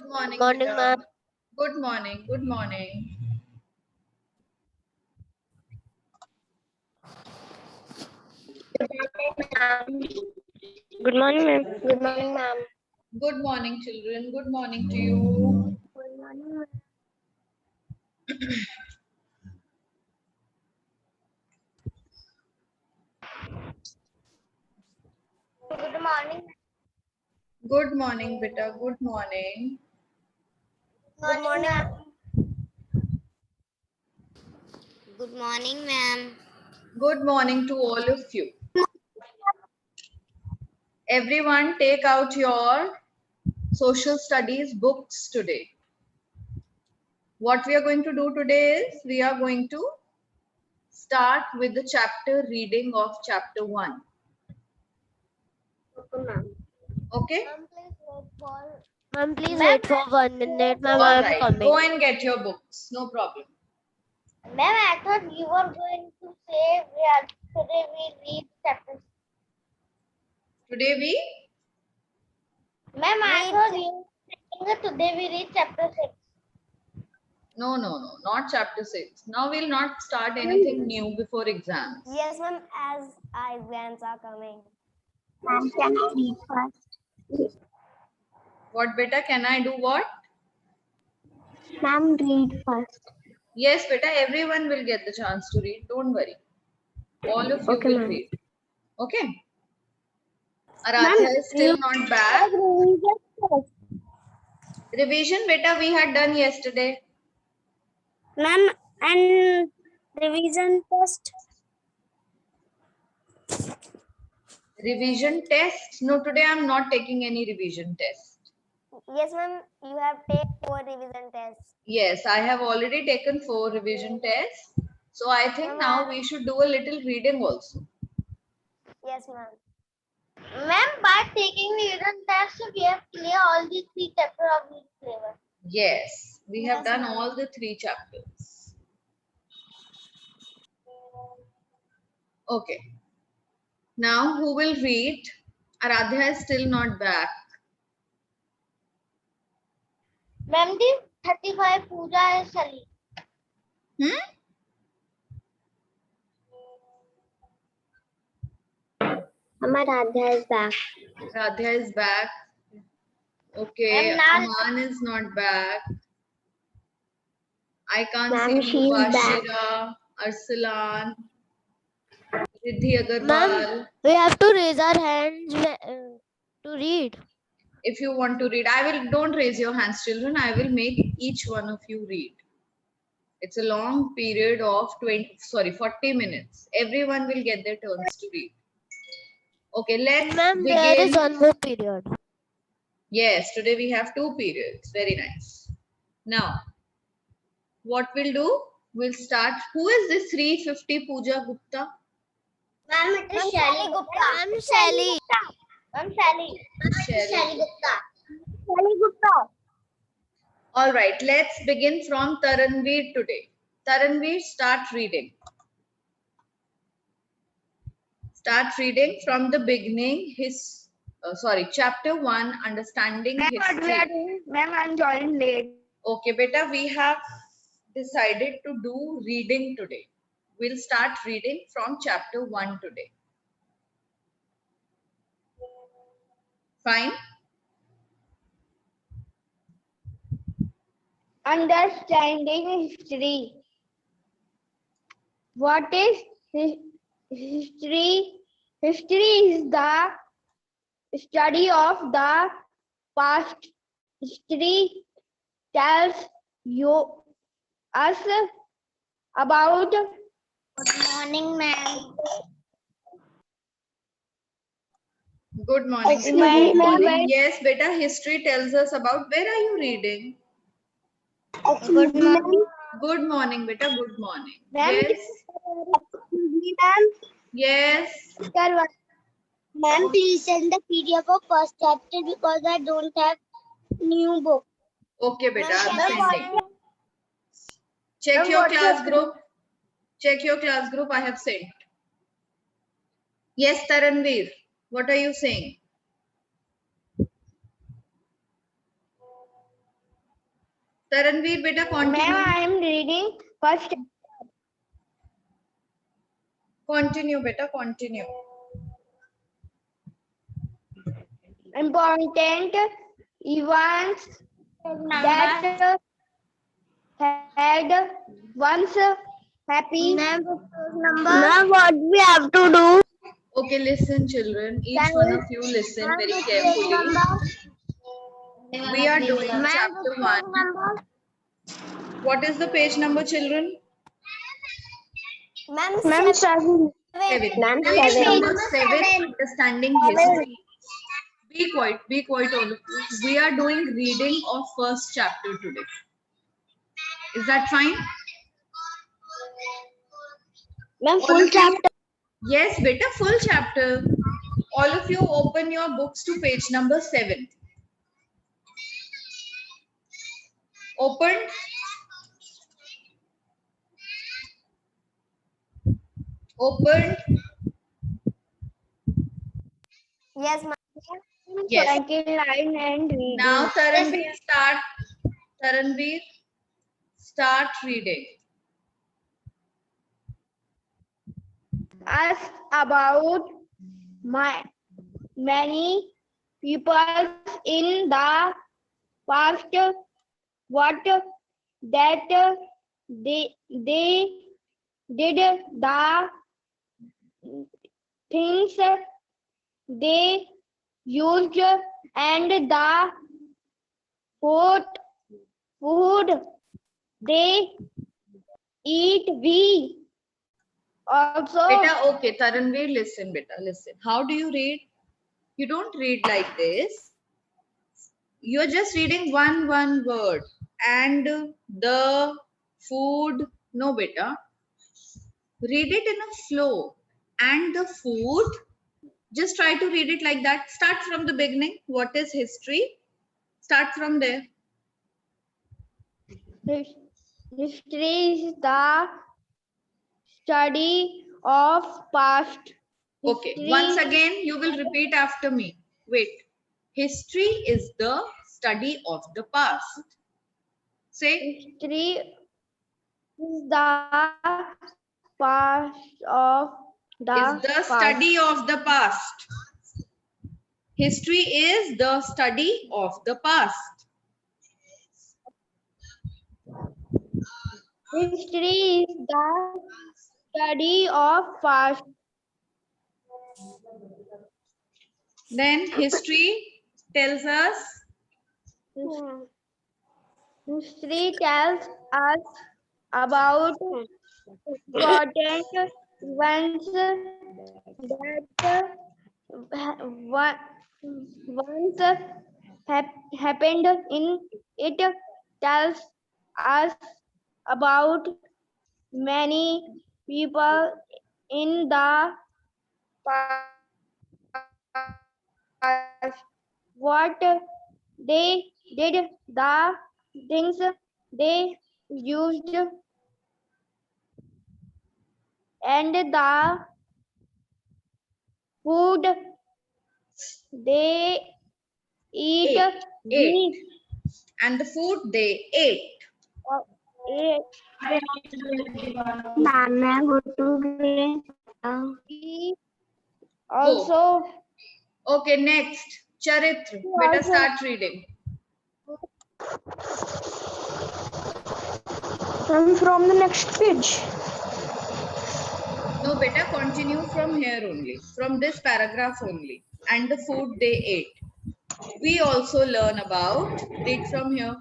Good morning, Morning, beta. ma'am. Good morning. Good morning. Good morning, ma'am. Good morning, ma'am. Good morning, children. Good morning to you. Good morning, ma'am. Good morning. Good morning, beta. Good morning. Good morning. Good morning, ma'am. Good morning to all of you. Everyone, take out your social studies books today. What we are going to do today is we are going to start with the chapter reading of chapter 1. Okay, ma'am. Okay? Ma'am, please wait for 1 minute, ma'am. I All am right. coming. Go and get your books. No problem. Ma'am, I thought you were going to say today we read chapter. Today we Ma'am, I thought you were saying that today we read chapter 6. No, not chapter 6. Now we'll not start anything new before exams. Yes, ma'am, as exams are coming. Ma'am, can I read first? What beta, can I do what? Ma'am, read first. Yes, beta, everyone will get the chance to read. Don't worry. All of you Okay, will ma'am. read. Okay? Aradhya is still not back. Revision, beta, we had done yesterday. Ma'am, and revision test. Revision test? No, today I'm not taking any revision test. Yes, ma'am, you have taken 4 revision tests. Yes, I have already taken 4 revision tests. So I think now we should do a little reading also. Yes, ma'am. Ma'am, by taking the written test, we have cleared all the 3 chapters of each flavor. Yes, we have Yes, done ma'am. all the 3 chapters. Okay. Now who will read? Aradhya is still not back. Ma'am, the 35 puja is Sali. Radha is back. Radhya is back. Okay, Ma'am, Aman is not back. I can't Ma'am, see she is back. Mubashira, Arsalan, Riddhi Ma'am, Agarwal. we have to raise our hands to read. If you want to read, don't raise your hands, children. I will make each one of you read. It's a long period of 40 minutes. Everyone will get their turns to read. Okay, let's Ma'am, there is begin. one more period. Yes, today we have 2 periods. Very nice. Now, what we'll do? We'll start. Who is this 350 Pooja Gupta? Ma'am, it is Shali Gupta. Ma'am, Sally. Ma'am, Shali. Shali. Gupta. Shali Gupta. All right, let's begin from Taranveer today. Taranveer, start reading. Start reading from the beginning. Chapter 1, Understanding History. Ma'am, I'm joining late. Okay, beta, we have decided to do reading today. We'll start reading from chapter 1 today. Fine? Understanding history. What is history? History is the study of the past. History tells us about. Good morning, ma'am. Good morning. Excuse Beta. me, Good morning. ma'am. Yes, beta, history tells us about. Where are you reading? Good morning. Good morning, beta. Good morning. Ma'am, Yes. ma'am. Yes. Ma'am, please send the PDF of first chapter because I don't have new book. Okay, beta. I'm Ma'am, sending. Check Ma'am, your what's class your- group. Check your class group. I have sent. Yes, Taranveer. What are you saying? Taranveer, beta continue. Ma'am, I am reading first. Continue, beta, continue. Important events that had once happy. Ma'am, what we have to do? Okay, listen, children. Each one of you listen very carefully. We are doing chapter 1. What is the page number, children? Ma'am, 7. 7. Ma'am, Page 7. number 7, understanding history. Be quiet, all of you. We are doing reading of first chapter today. Is that fine? Ma'am, All full of you? chapter. Yes, beta, full chapter. All of you open your books to page number 7. Open. Open. Yes, ma'am. Yes. Second line and reading. Now, Taranveer, start. Taranveer, start reading. Ask about my many people in the past what that they did the things they used and the food food they eat. We also Beta, okay, Taranveer, listen, beta, listen. How do you read? You don't read like this. You're just reading one word. And the food. No, beta. Read it in a flow. And the food. Just try to read it like that. Start from the beginning. What is history? Start from there. history is the study of past. Okay. History- Once again, you will repeat after me. Wait. History is the study of the past. Say. History is the past of Is the the past. study of the past. History is the study of the past. History is the study of past. Then history tells us History tells us about important events that once happened in it tells us about many people in the past what they did, the things they used, and the food they eat. ate. And the food they ate. We also Okay, next. Charitra. Beta, start reading. come from the next page. No, beta, continue from here only. From this paragraph only. And the food they ate. We also learn about. Read from here.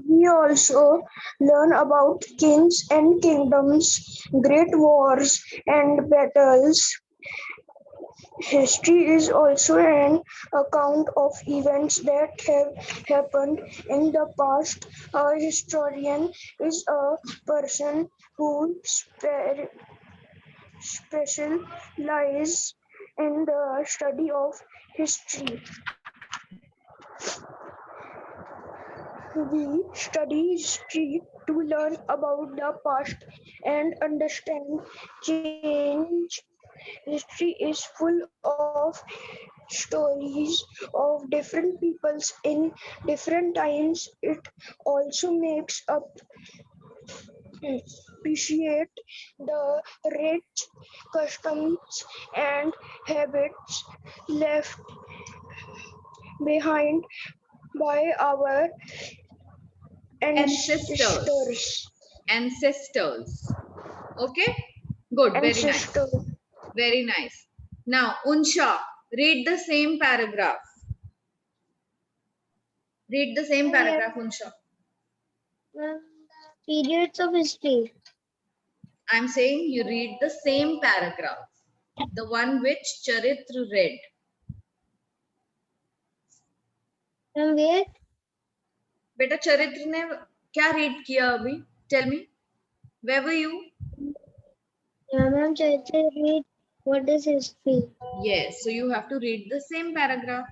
We also learn about kings and kingdoms, great wars and battles. History is also an account of events that have happened in the past. A historian is a person who specializes in the study of history. We study history to learn about the past and understand change. History is full of stories of different peoples in different times. It also makes up appreciate the rich customs and habits left behind by our Ancestors. ancestors. Ancestors. Okay? Good. Very nice. Ancestors. Very nice. Now, Unsha, read the same paragraph. Read the same paragraph, Unsha. Periods of history. I'm saying you read the same paragraph. The one which Charitra read. From where? बेटा चरित्र ने क्या read किया अभी? Tell me. Where were you? Ma'am, Chaitra read what is history. Yes. So you have to read the same paragraph.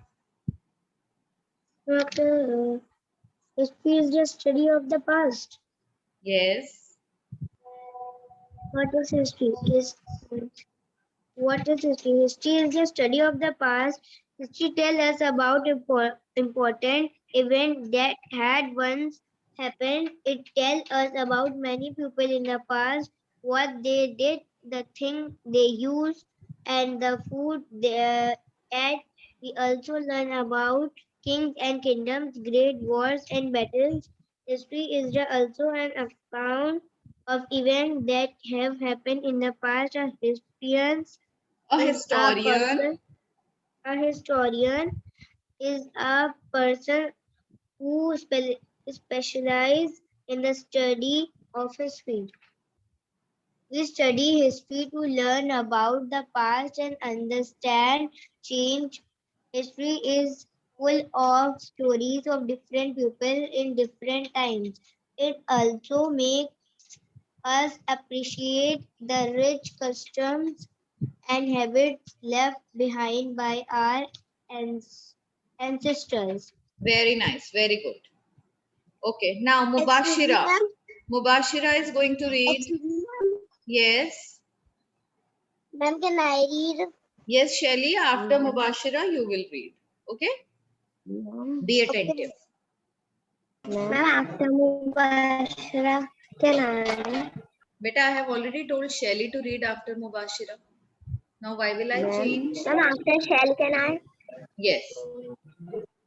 After history is the study of the past. Yes. What is history? What is history? History is the study of the past. History tells us about important events that had once happened. It tells us about many people in the past, what they did, the thing they used, and the food they ate. We also learn about kings and kingdoms, great wars and battles. History is also an account of events that have happened in the past. A historians A is a historian. person. A historian is a person who specializes in the study of history. We study history to learn about the past and understand change. History is full of stories of different people in different times. It also makes us appreciate the rich customs and habits left behind by our ancestors. Very nice. Very good. Okay. Now Excuse me, Mubashira. ma'am. Mubashira is going to read. Excuse me, ma'am. Yes. Ma'am, can I read? Yes, Shelly. After Mubashira, you will read. Okay. Be Okay. attentive. Ma'am, after Mubashara, can I? Beta, I have already told Shelly to read after Mubashira. Now, why will I change? Ma'am, after Shell, can I? Yes.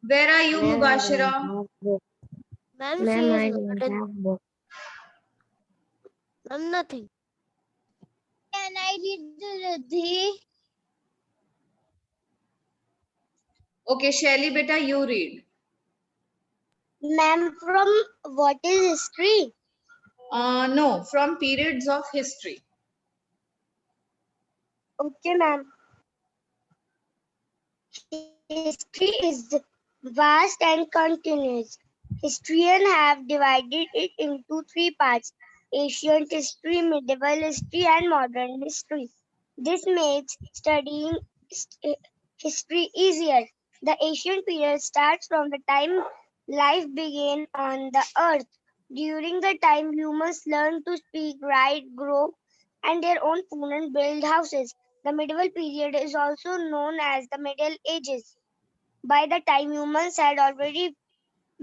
Where are you, Mubashira? Ma'am, she is not in. Ma'am, nothing. Can I read the Okay, Shelly, beta, you read. Ma'am, from what is history? No, from periods of history. Okay, ma'am. History is vast and continuous. Historians have divided it into three parts: ancient history, medieval history, and modern history. This makes studying history easier. The ancient period starts from the time life began on the earth. During the time humans learned to speak, write, grow, and their own food and build houses. The medieval period is also known as the Middle Ages. By the time humans had already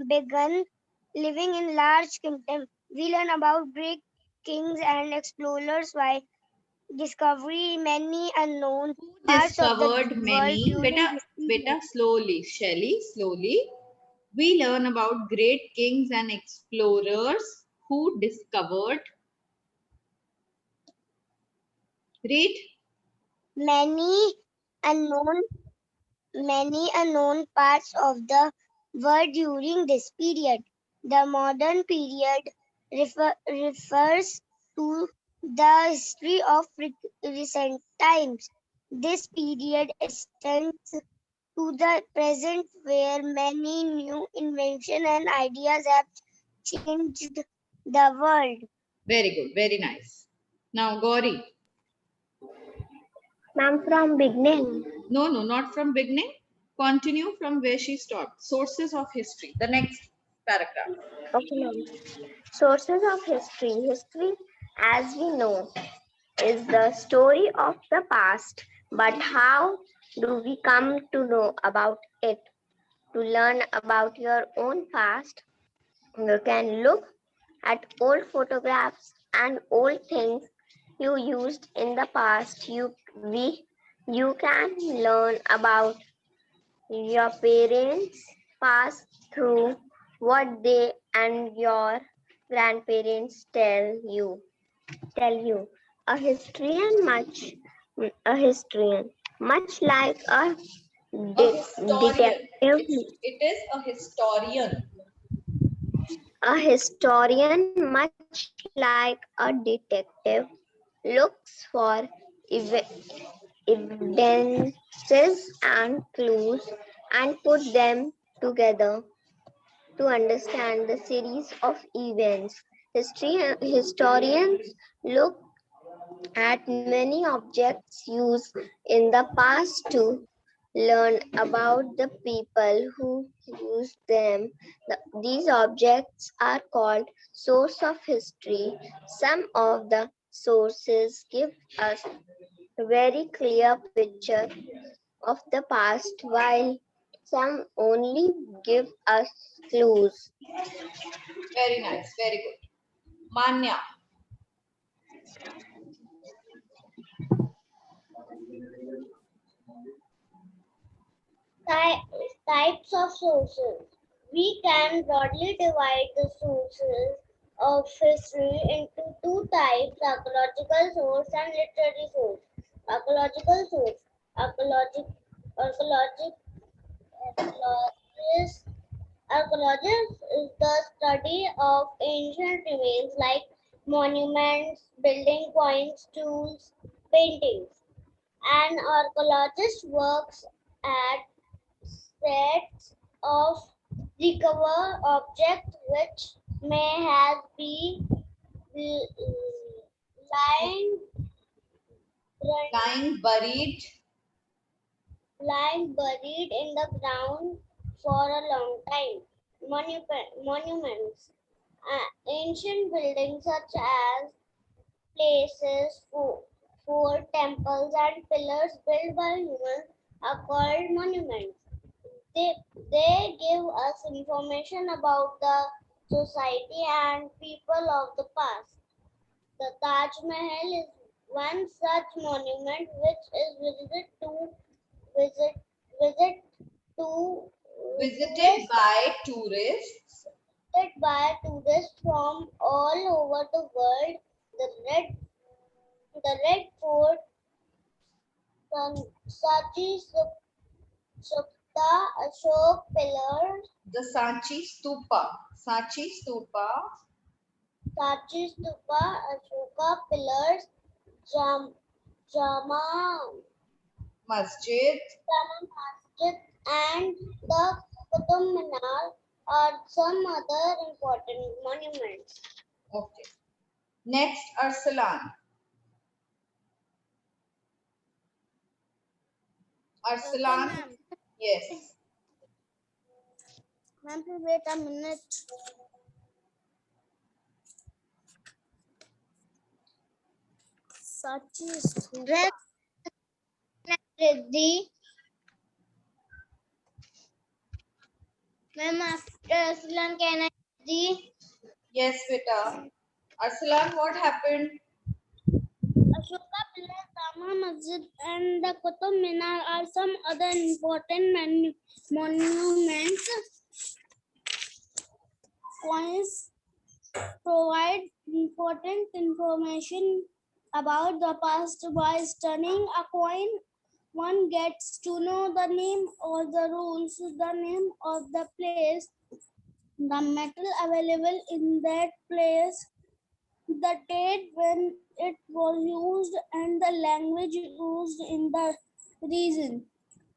begun living in large kingdoms, we learn about great kings and explorers while discovery many unknown parts of the Discovered world many. during Beta, this period. beta, slowly. Shelly, slowly. We learn about great kings and explorers who discovered. Read. Many unknown many unknown parts of the world during this period. The modern period refers to the history of recent times. This period extends to the present where many new inventions and ideas have changed the world. Very good. Very nice. Now, Gauri. Ma'am, from beginning. No, no, not from beginning. Continue from where she stopped. Sources of history. The next paragraph. Okay, ma'am. Sources of history. History, as we know, is the story of the past, but how do we come to know about it? To learn about your own past, you can look at old photographs and old things you used in the past. You can learn about your parents past through what they and your grandparents tell you. A historian much like a A historian. detective. It is a historian. A historian, much like a detective, looks for evidences and clues and put them together to understand the series of events. Historians look at many objects used in the past to learn about the people who used them. These objects are called source of history. Some of the sources give us a very clear picture of the past, while some only give us clues. Very nice. Very good. Manya. Types of sources. We can broadly divide the sources of history into two types: archaeological source and literary source. Archaeological source. Archaeologic, archaeologist, archaeologist is the study of ancient remains like monuments, building coins, tools, paintings. An archaeologist works at sets of recover objects which may have been lying, Lying buried. lying buried in the ground for a long time. Monuments. Ancient buildings such as places, fort, temples, and pillars built by humans are called monuments. They, they give us information about the society and people of the past. The Taj Mahal is one such monument which is visit, visit to Visited tourists by tourists. visited by tourists from all over the world. The red the red fort, Sachi Supta Ashok pillars, The Sanchi Stupa. Sanchi Stupa. Sachi Stupa Ashoka pillars, Jam, Jama, Masjid. Jama Masjid, and the Qutub Minar are some other important monuments. Okay. Next, Arsalan. Okay, Arsalan. ma'am. Yes. Ma'am, please wait a minute. Sachi Stupa. Riddhi. Ma'am, after Aslan, can I Riddhi? Yes, beta. Arsalan, what happened? Ashoka Pillar, Jama Masjid, and the Qutub Minar are some other important monuments. Coins provide important information about the past. By studying a coin, one gets to know the name or the rules, the name of the place, the metal available in that place, the date when it was used, and the language used in the region.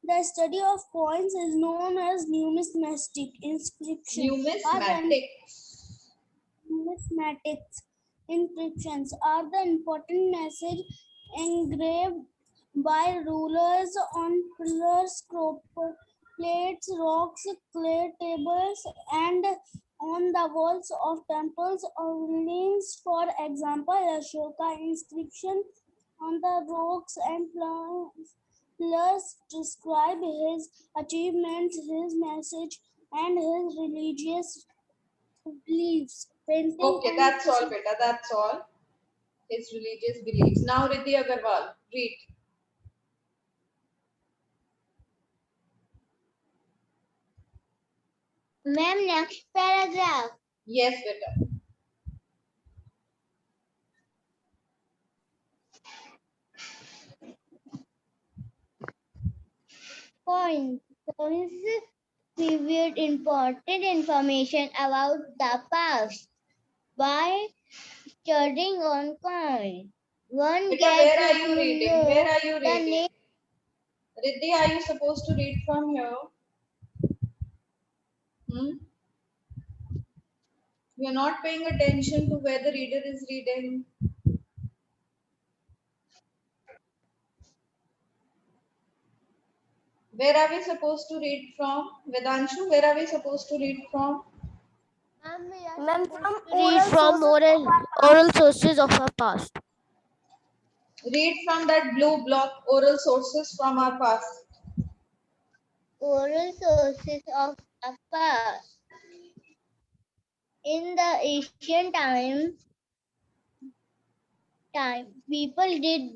The study of coins is known as numismatic inscription. Numismatics. Numismatics inscriptions are the important message engraved by rulers on pillars, plates, rocks, clay tables, and on the walls of temples or buildings. For example, Ashoka inscription on the rocks and Plus, describe his achievements, his message, and his religious beliefs. Painting Okay, and that's all, beta. That's all. His religious beliefs. Now, Riddhi Agarwal, read. Ma'am, next paragraph. Yes, beta. Points. Points revealed important information about the past by studying on coin. One Beta, gets where are you to reading? Where know are you the reading? name. Riddhi, are you supposed to read from here? You're not paying attention to where the reader is reading. Where are we supposed to read from? Vedanshu, where are we supposed to read from? Ma'am, from oral sources of our past. Read from that blue block, oral sources from our past. Oral sources of our past. In the ancient people did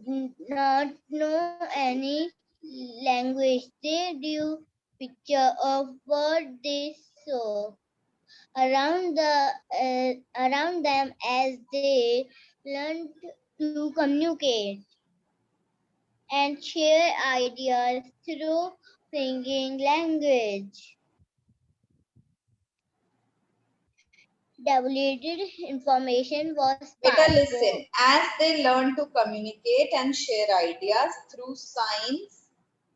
not know any language. They drew picture of what they saw around them as they learned to communicate and share ideas through singing language. Developed information was Better passed listen. As they learn to communicate and share ideas through signs,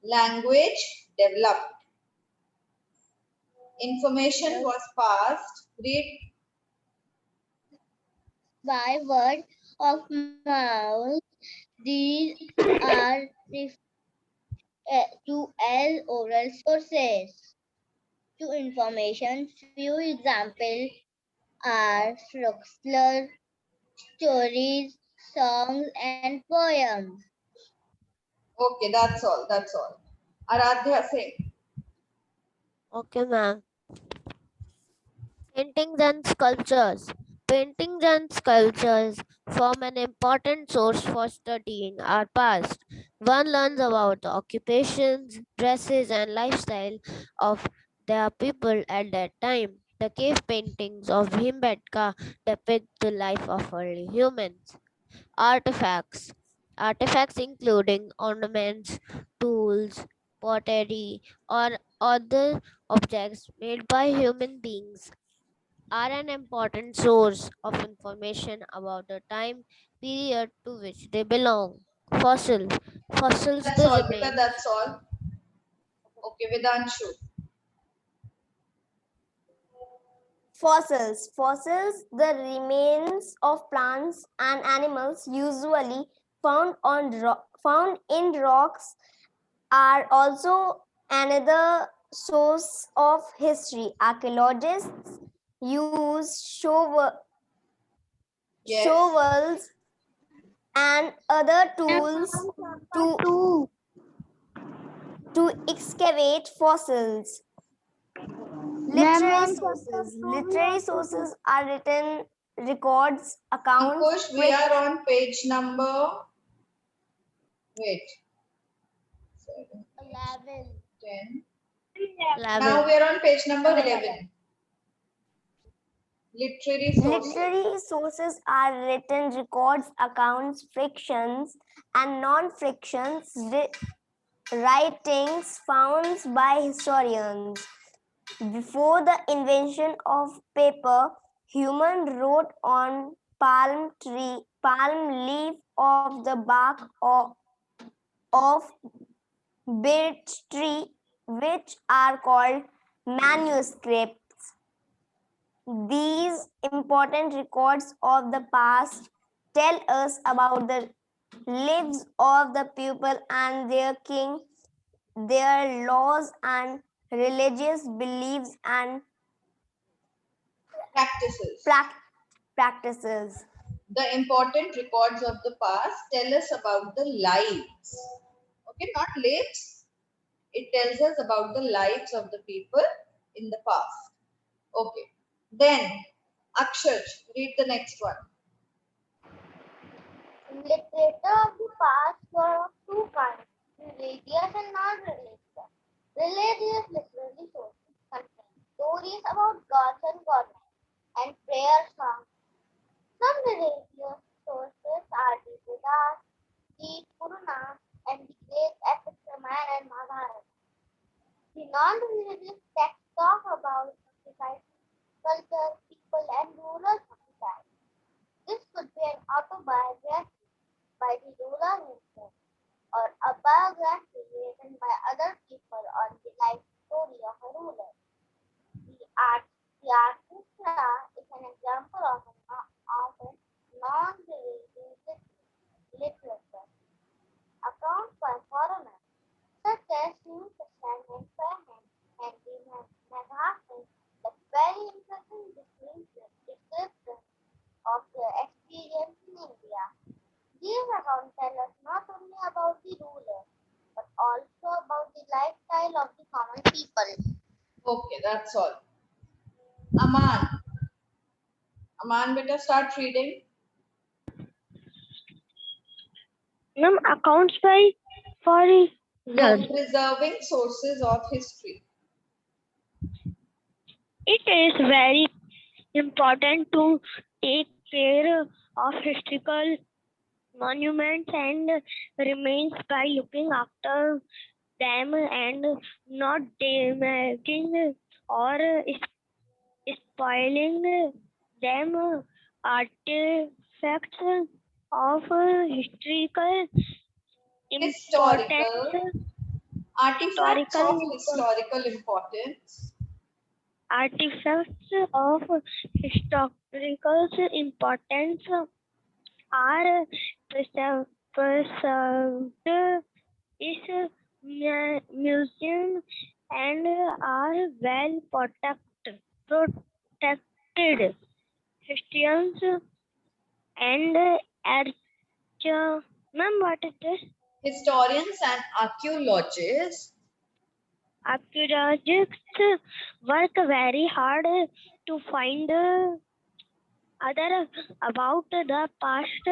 language developed. Information was passed. Read. by word of mouth. These are to as oral sources to information. Few examples are folklore, stories, songs, and poems. Okay, that's all. That's all. Aradhya, say. Okay, ma'am. Paintings and sculptures. Paintings and sculptures form an important source for studying our past. One learns about the occupations, dresses, and lifestyle of their people at that time. The cave paintings of Bhimbetka depict the life of early humans. Artifacts. Artifacts including ornaments, tools, pottery, or other objects made by human beings are an important source of information about the time period to which they belong. Fossils. Fossils That's the all, Beta. remains. That's all. Okay, Vedanshu. Fossils. Fossils, the remains of plants and animals usually found in rocks, are also another source of history. Archaeologists use Yes. shovels and other tools to, to excavate fossils. Literary sources are written records, accounts, Ankush, we are on page number. Wait. 7, 11. 10. 11. Now we are on page number 11. Literary sources. Literary sources are written records, accounts, frictions, and non-frictions writings found by historians. Before the invention of paper, humans wrote on palm leaf of the bark of birch tree, which are called manuscripts. These important records of the past tell us about the lives of the people and their king, their laws and religious beliefs and Practices. practices. The important records of the past tell us about the lives. Okay, not late. It tells us about the lives of the people in the past. Okay. Then, Akshar, read the next one. Literature of the past were of two kinds, religious and non-religious. Religious literary sources contain stories about gods and goddesses and prayer songs. Some religious sources are the Vedas, the Puranas, and the great epics Ramayana and Mahabharata. The non-religious texts talk about society, culture, people, and rulers of the time. This could be an autobiography by the ruler himself or a biography written by other people on the life story of a ruler. The Arthashastra is an example of a non-religious literature. Accounts by foreigners, such as New Testament and Fairhand and the Maghafin, the very interesting description of their experience in India. These accounts tell us not only about the ruler, but also about the lifestyle of the common people. Okay, that's all. Aman. Aman, beta, start reading. Ma'am, accounts by foreigners. No, preserving sources of history. It is very important to take care of historical monuments and remains by looking after them and not damaging or spoiling them. Artifacts of historical importance. Historical. Artifacts of Historical historical importance. Artifacts of historical importance are preserved in museum and are well protected. Historians and ma'am, what is this? Historians and archaeologists Archaeologists work very hard to find other about the past.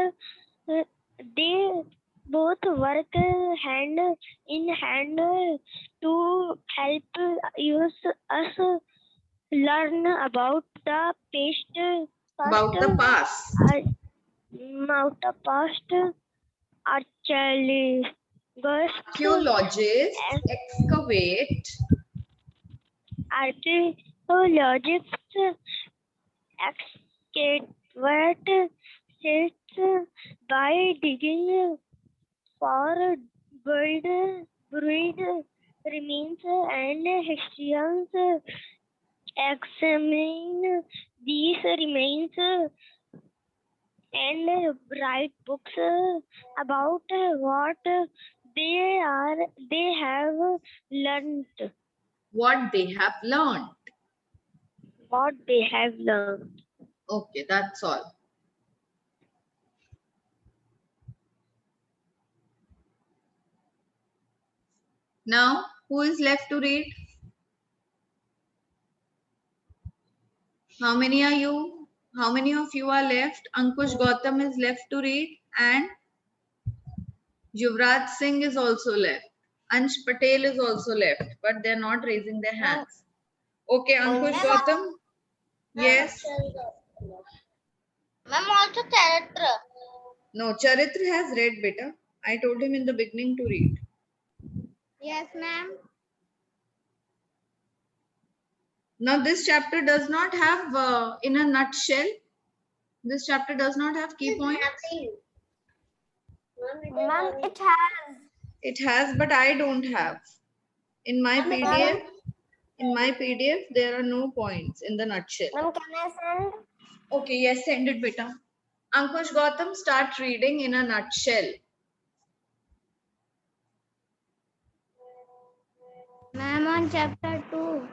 They both work hand in hand to help us learn about the about the past. about the past. Archaeologists Archaeologists excavate Archaeologists excavate sites by digging for buried remains, and historians examine these remains and write books about what they have learned. what they have learned. What they have learned. Okay, that's all. Now, who is left to read? How many are you? How many of you are left? Ankush Gautam is left to read and Yuvraj Singh is also left. Ansh Patel is also left, but they're not raising their hands. Okay, Ankush Gautam. Yes. Ma'am, also character. No, Charitra has read, beta. I told him in the beginning to read. Yes, ma'am. Now, this chapter does not have, in a nutshell, this chapter does not have key points. Ma'am, it has. It has, but I don't have. In my PDF, there are no points in the nutshell. Ma'am, can I send? Okay, yes, send it, beta. Ankush Gautam, start reading in a nutshell. Ma'am, on chapter 2.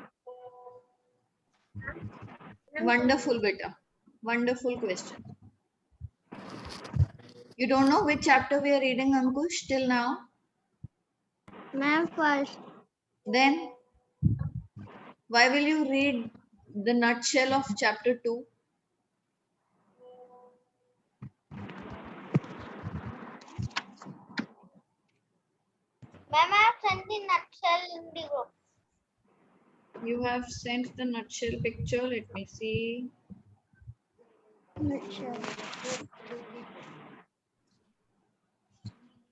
Wonderful, beta. Wonderful question. You don't know which chapter we are reading, Ankush, till now? Ma'am, first. Then, why will you read the nutshell of chapter 2? Ma'am, I have sent the nutshell in the group. You have sent the nutshell picture. Let me see. Nutshell.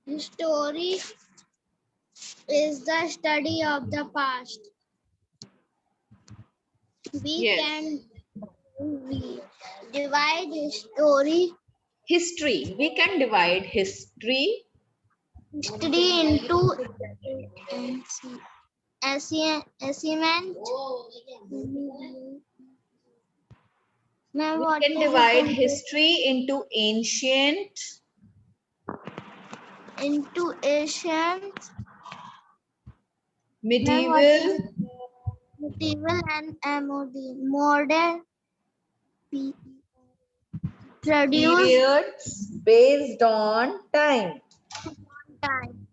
History is the study of the past. We Yes. can divide history History. We can divide history into assignment. Ma'am, We what can is divide it history into ancient, into ancient? Ma'am, what is medieval, medieval and modern produced periods based on time. time?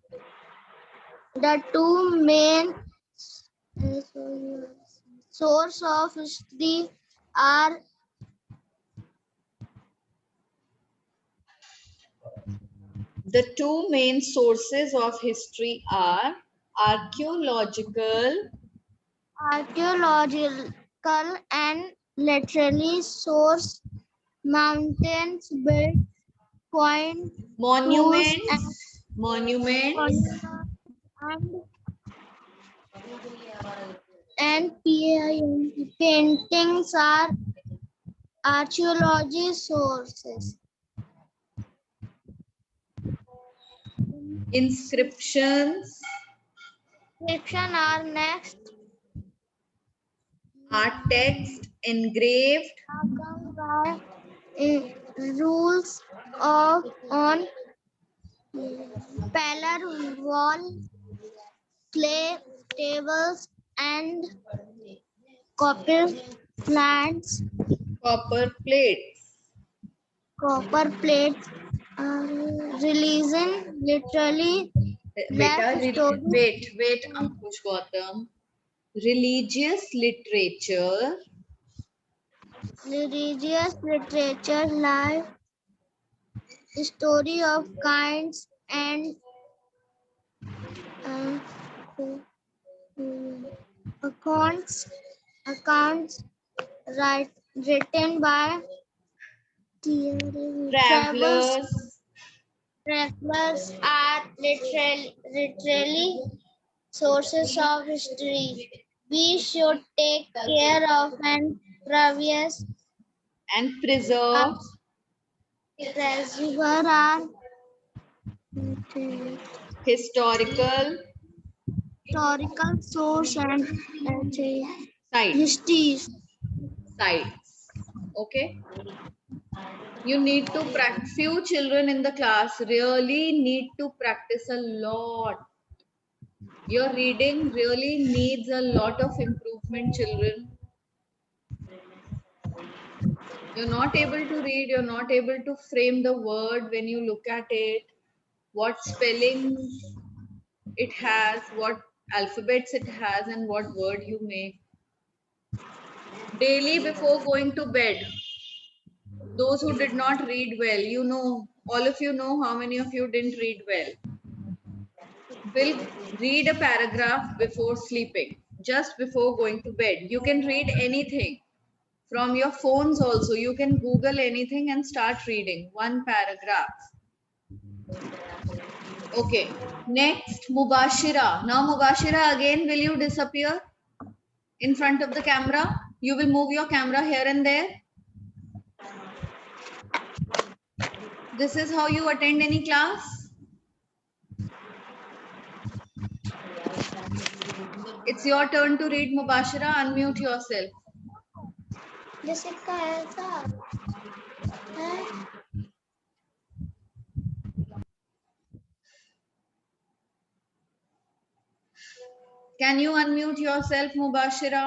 The two main source of history are The two main sources of history are archaeological, archaeological and literary source, mountains built, coin, tools, monuments, monuments, and paintings are archaeology sources. inscriptions, Inscription are next art text, engraved, governed by rules of on pillar wall, clay tables, and copper plants. copper plates. Copper plates are religion literally Beta, left story wait, Ankush Gautam. Religious literature, religious literature life story of kinds and uh, accounts written by travels. travelers, Travelers are literally sources of history. We should take care of and previous and preserve, preserve our historical historical source and sites. histories. Sites. Okay. You need to practice. Few children in the class really need to practice a lot. Your reading really needs a lot of improvement, children. You're not able to read, you're not able to frame the word when you look at it, what spellings it has, what alphabets it has, and what word you make. Daily before going to bed, those who did not read well, you know, all of you know how many of you didn't read well. Will read a paragraph before sleeping, just before going to bed. You can read anything from your phones also. You can Google anything and start reading one paragraph. Okay. Next, Mubashira. Now, Mubashira, again, will you disappear in front of the camera? You will move your camera here and there. This is how you attend any class. It's your turn to read, Mubashira. Unmute yourself. Jessica ऐसा है Can you unmute yourself, Mubashira?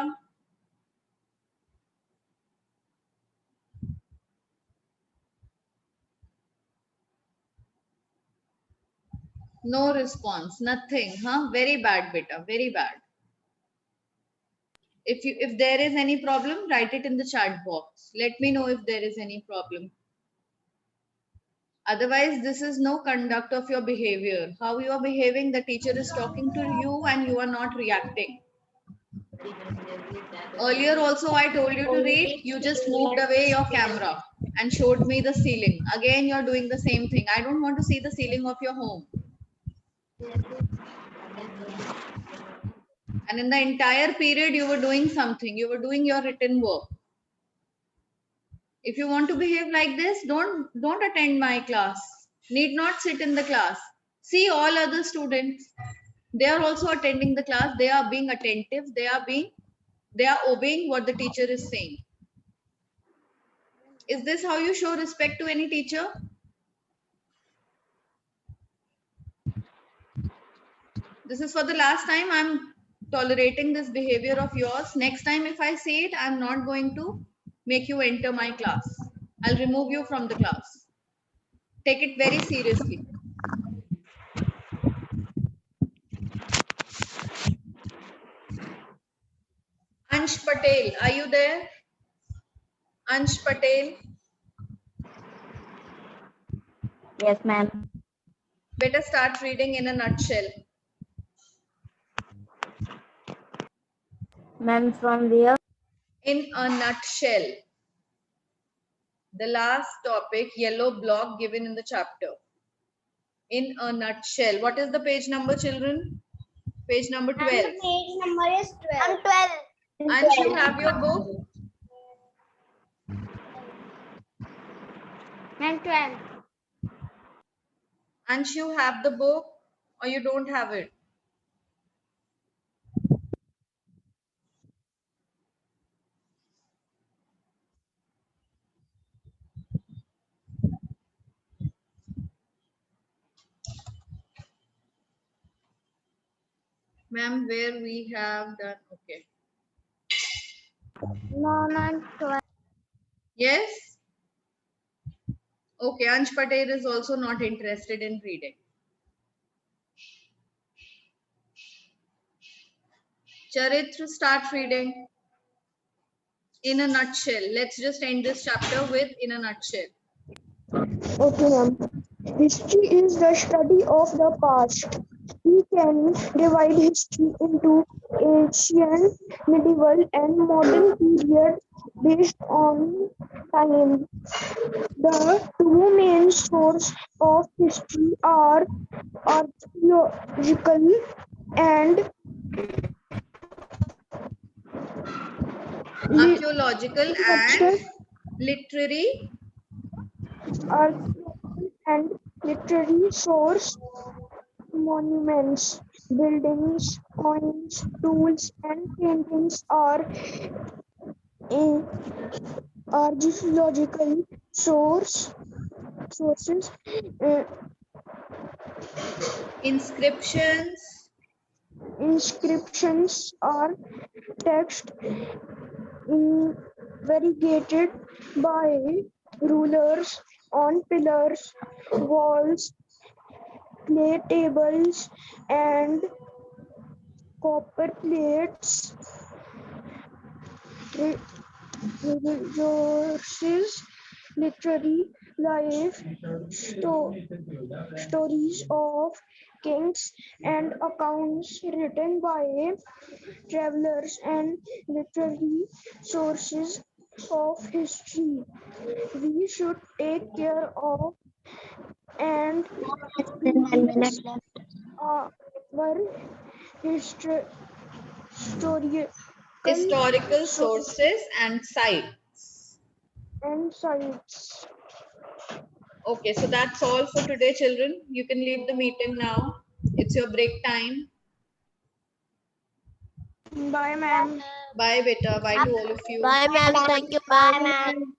No response, nothing, huh? Very bad, beta, very bad. If there is any problem, write it in the chat box. Let me know if there is any problem. Otherwise, this is no conduct of your behavior. How you are behaving, the teacher is talking to you and you are not reacting. Earlier also I told you to read, you just moved away your camera and showed me the ceiling. Again, you're doing the same thing. I don't want to see the ceiling of your home. And in the entire period, you were doing something. You were doing your written work. If you want to behave like this, don't attend my class. Need not sit in the class. See all other students. They are also attending the class. They are being attentive. They are obeying what the teacher is saying. Is this how you show respect to any teacher? This is for the last time. I'm tolerating this behavior of yours. Next time, if I see it, I'm not going to make you enter my class. I'll remove you from the class. Take it very seriously. Ansh Patel, are you there? Ansh Patel, Yes, ma'am. better start reading in a nutshell. Ma'am, from where? In a nutshell. The last topic, yellow block given in the chapter. In a nutshell. What is the page number, children? Page number 12. Page number is 12. 12. Ansh, you have your book? And 12. Ansh, you have the book or you don't have it? Ma'am, where we have done, okay. No, not 12. Yes? Okay, Ansh Patel is also not interested in reading. Charitra, start reading. In a nutshell. Let's just end this chapter with in a nutshell. Okay, ma'am. History is the study of the past. We can divide history into ancient, medieval, and modern period based on time. The two main sources of history are archaeological and Archaeological and literature. literary. Archaeological and literary source monuments, buildings, coins, tools, and paintings are in archaeological sources. Uh, Inscriptions. Inscriptions are text variegated by rulers on pillars, walls, clay tables, and copper plates. Resources, literary life, stories of kings, and accounts written by travelers, and literary sources of history. We should take care of and One minute preserve left. our historical Historical sources sources and sites. and sites. Okay, so that's all for today, children. You can leave the meeting now. It's your break time. Bye, ma'am. Bye, beta. Bye to all of you. Bye, ma'am. Thank you, Bye, ma'am. ma'am.